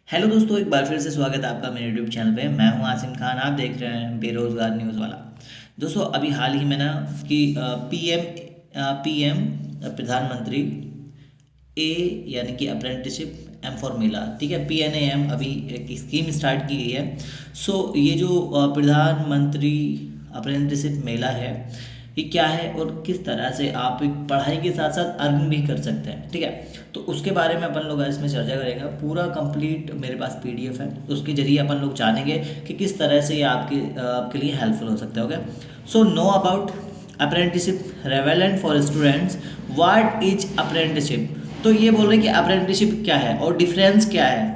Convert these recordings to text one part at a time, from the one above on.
Hello दोस्तों, एक बार फिर से स्वागत है आपका मेरे यूट्यूब चैनल पे। मैं हूं आसिम खान, आप देख रहे हैं बेरोज़गार न्यूज़ वाला। दोस्तों, अभी हाल ही में ना कि पीएम प्रधानमंत्री ए यानी कि अप्रेंटिसशिप एम फॉर मेला, ठीक है, PNAM अभी एक स्कीम स्टार्ट की गई है। सो ये जो प्रधानमंत्री अप्रेंटिसशिप मेला है, ये क्या है और किस तरह से आप एक पढ़ाई के साथ साथ अर्न भी कर सकते हैं, ठीक है। तो उसके बारे में अपन लोग इसमें चर्चा करेंगे। पूरा कंप्लीट मेरे पास PDF है, उसके जरिए अपन लोग जानेंगे कि किस तरह से ये आपके लिए हेल्पफुल हो सकता है। Okay, so no about apprenticeship relevant for students, what is apprenticeship. तो ये बोल रहे हैं कि अप्रेंटिसशिप क्या है और डिफरेंस क्या है,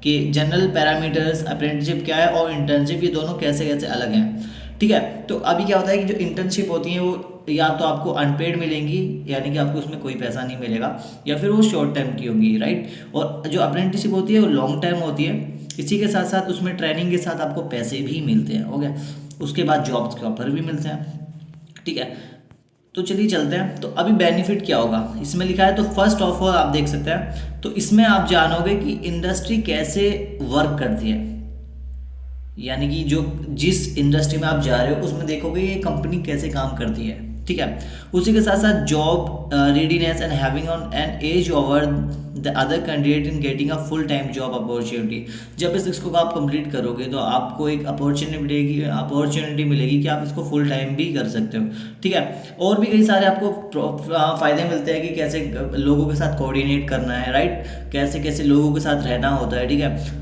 कि जनरल पैरामीटर्स अप्रेंटिसशिप क्या है और इंटर्नशिप, ये दोनों कैसे कैसे अलग हैं, ठीक है। तो अभी क्या होता है कि जो इंटर्नशिप होती है वो या तो आपको अनपेड मिलेंगी, यानी कि आपको उसमें कोई पैसा नहीं मिलेगा, या फिर वो शॉर्ट टर्म की होंगी, राइट। और जो अप्रेंटिसशिप होती है वो लॉन्ग टर्म होती है। इसी के साथ साथ उसमें ट्रेनिंग के साथ आपको पैसे भी मिलते हैं, ओके। उसके बाद जॉब्स के ऑफर भी मिलते हैं, ठीक है। तो चलिए चलते हैं। तो अभी बेनिफिट क्या होगा इसमें लिखा है, तो फर्स्ट ऑफ ऑल आप देख सकते हैं, तो इसमें आप जानोगे कि इंडस्ट्री कैसे वर्क करती है, यानी कि जो जिस इंडस्ट्री में आप जा रहे हो उसमें देखोगे ये कंपनी कैसे काम करती है, ठीक है। उसी के साथ साथ job readiness and having on an edge over the other candidate in getting a full time job opportunity. जब इस इसको आप कंप्लीट करोगे तो आपको एक अपॉर्चुनिटी मिलेगी कि आप इसको फुल टाइम भी कर सकते हो, ठीक है। और भी कई सारे आपको फायदे मिलते हैं कि कैसे लोगों के साथ कोऑर्डिनेट करना है, राइट, कैसे कैसे लोगों के साथ रहना होता है, ठीक है।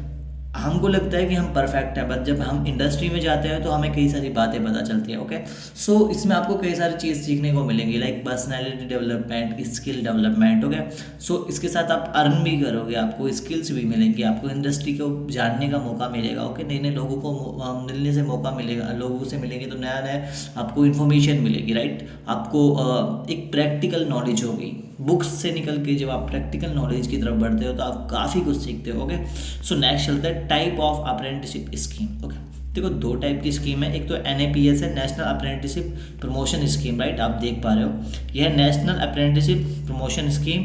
हमको लगता है कि हम परफेक्ट हैं, बट जब हम इंडस्ट्री में जाते हैं तो हमें कई सारी बातें पता चलती हैं, ओके। सो इसमें आपको कई सारी चीज़ सीखने को मिलेंगी, like personality development, skill development, okay. So इसके साथ आप अर्न भी करोगे, आपको स्किल्स भी मिलेंगी, आपको इंडस्ट्री को जानने का मौका मिलेगा, ओके। नए नए लोगों को मिलने से मौका मिलेगा, लोगों से मिलेंगे तो नया नया आपको इन्फॉर्मेशन मिलेगी, राइट। आपको एक प्रैक्टिकल नॉलेज होगी। बुक्स से निकल के जब आप प्रैक्टिकल नॉलेज की तरफ बढ़ते हो तो आप काफ़ी कुछ सीखते हो, ओके। सो नेक्स्ट चलता है type of apprenticeship scheme, okay. देखो, दो टाइप की स्कीम है। एक तो NAPS है, national apprenticeship promotion scheme, right, आप देख पा रहे हो। यह है national apprenticeship promotion scheme,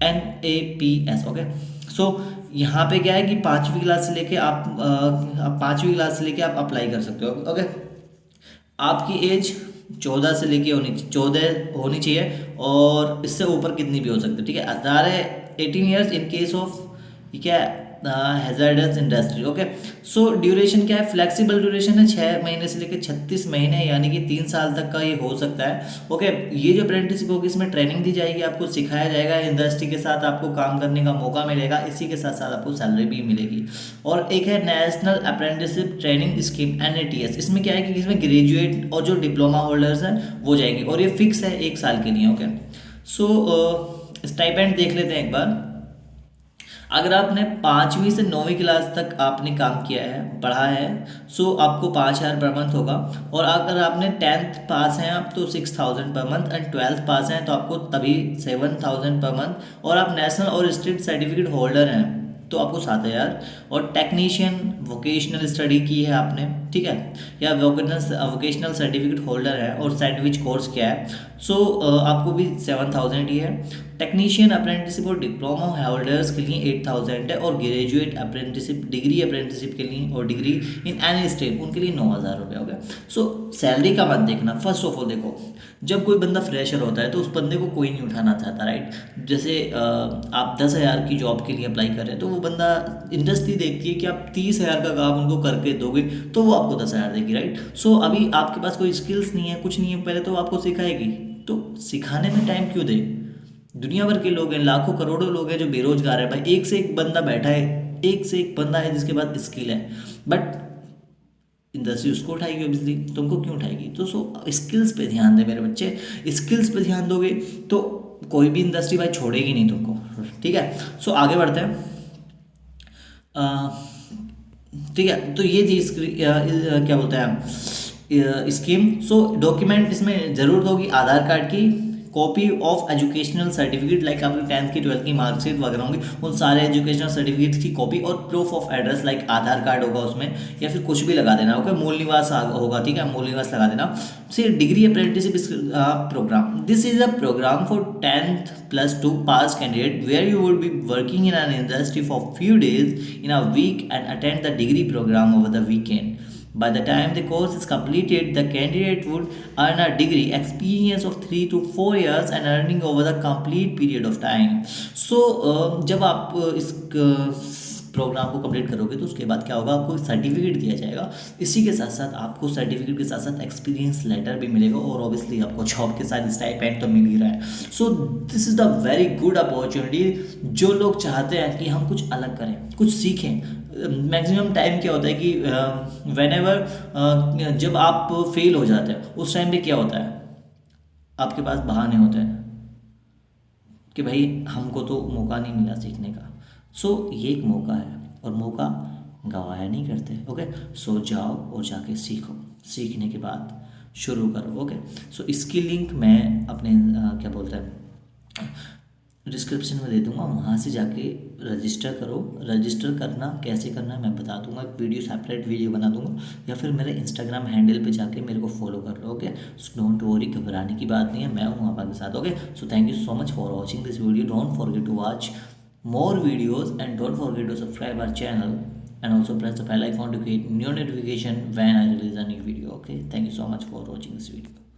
NAPS, okay. So यहाँ पे क्या है कि पाँचवीं क्लास से लेके पाँचवीं क्लास से लेके आप अप्लाई कर सकते हो, ओके। आपकी एज 14 होनी चाहिए, और इससे ऊपर कितनी भी हो सकती है, ठीक है। 18 ईयर्स इन केस ऑफ, ये क्या है, हैजर्डस इंडस्ट्री, ओके। सो ड्यूरेशन क्या है, फ्लेक्सिबल ड्यूरेशन है, 6 महीने से लेकर 36 महीने, यानी कि 3 साल तक का ये हो सकता है, ओके। ये जो अप्रेंटिसशिप होगी इसमें ट्रेनिंग दी जाएगी, आपको सिखाया जाएगा, इंडस्ट्री के साथ आपको काम करने का मौका मिलेगा, इसी के साथ साथ आपको सैलरी भी मिलेगी। और एक है national apprenticeship training scheme, NATS। इसमें क्या है कि इसमें ग्रेजुएट और जो डिप्लोमा होल्डर्स हैं वो जाएंगे, और ये फिक्स है 1 साल के लिए, ओके। सो स्टाइपेंड देख लेते हैं एक बार। अगर आपने 5वीं से 9वीं क्लास तक आपने काम किया है, पढ़ा है, सो आपको 5,000 पर मंथ होगा। और अगर आपने 10th पास हैं आप तो 6,000 पर मंथ, एंड 12th पास हैं तो आपको तभी 7,000 पर मंथ। और आप नेशनल और स्टेट सर्टिफिकेट होल्डर हैं तो आपको 7,000। और टेक्नीशियन वोकेशनल स्टडी की है आपने, ठीक है, या वोकेशनल सर्टिफिकेट होल्डर है और सैंडविच कोर्स किया है, सो आपको भी 7,000 ही है। टेक्नीशियन अप्रेंटिसशिप और डिप्लोमा होल्डर्स के लिए 8,000 है, और ग्रेजुएट अप्रेंटिसशिप, डिग्री अप्रेंटिसशिप के लिए और डिग्री इन एनी स्ट्रीम उनके लिए 9,000 रुपये हो गया। सो सैलरी का मत देखना। फर्स्ट ऑफ ऑल देखो, जब कोई बंदा फ्रेशर होता है तो उस बंदे को कोई नहीं उठाना चाहता, राइट। जैसे आप 10,000 की जॉब के लिए अप्लाई कर रहे हैं तो वो बंदा, इंडस्ट्री देखती है कि आप 30,000 का काम उनको करके दोगे तो वो आपको 10,000 देगी, राइट। सो अभी आपके पास कोई स्किल्स नहीं है, कुछ नहीं है, पहले तो वो आपको सिखाएगी, तो सिखाने में टाइम क्यों दे। दुनिया भर के लोग हैं, लाखों करोड़ों लोग हैं जो बेरोजगार है भाई, एक से एक बंदा बैठा है, एक से एक बंदा है जिसके पास स्किल है, बट इंडस्ट्री उसको उठाएगी, ऑब्वियसली तुमको क्यों उठाएगी। तो स्किल्स पे ध्यान दे मेरे बच्चे, स्किल्स पे ध्यान दोगे तो कोई भी इंडस्ट्री भाई छोड़ेगी नहीं तुमको, ठीक है। सो आगे बढ़ते हैं। अ, ठीक है, तो ये थी क्या बोलते हैं स्कीम। सो डॉक्यूमेंट इसमें ज़रूरत होगी आधार कार्ड की, copy of educational certificate, like आपकी 10th की 12th की मार्कशीट वगैरह होंगी, उन सारे एजुकेशनल सर्टिफिकेट्स की कॉपी, और proof of address like Aadhaar card होगा उसमें, या फिर कुछ भी लगा देना। ओके, मूल निवास होगा, ठीक है, मूल निवास लगा देना। फिर degree apprenticeship programme, this is a programme for 10th+2 pass candidate where you would be working in an industry for few days in a week and attend the degree program over the weekend. By the time the course is completed, the candidate would earn a degree experience of 3 to 4 years and earning over the complete period of time. So जब आप इस programme को complete करोगे तो उसके बाद क्या होगा, आपको सर्टिफिकेट दिया जाएगा। इसी के साथ साथ आपको सर्टिफिकेट के साथ साथ एक्सपीरियंस लेटर भी मिलेगा, और ऑब्वियसली आपको जॉब के साथ स्टाइपेंड तो मिल ही रहा है। So this is the very good opportunity. जो लोग चाहते हैं कि हम कुछ अलग करें, कुछ सीखें, मैक्सिमम टाइम क्या होता है कि वेन एवर जब आप फेल हो जाते हैं उस टाइम पे क्या होता है, आपके पास बहाने होते हैं कि भाई हमको तो मौका नहीं मिला सीखने का। सो ये एक मौका है, और मौका गवाया नहीं करते। ओके, सो जाओ और जाके सीखो, सीखने के बाद शुरू करो। ओके, सो इसकी लिंक मैं अपने क्या बोलते हैं डिस्क्रिप्शन में दे दूंगा, वहाँ से जाके रजिस्टर करो। रजिस्टर करना कैसे करना है मैं बता दूंगा, एक वीडियो सेपरेट वीडियो बना दूंगा, या फिर मेरे इंस्टाग्राम हैंडल पे जाके मेरे को फॉलो कर लो। ओके, सो डोंट वरी, घबराने की बात नहीं है, मैं हूँ आपके साथ। Okay, so thank you so much for watching this video. Don't forget to watch more videos and don't forget to subscribe our channel, and also press the bell icon to get new notification when I release a new video. Okay, thank you so much for watching this video.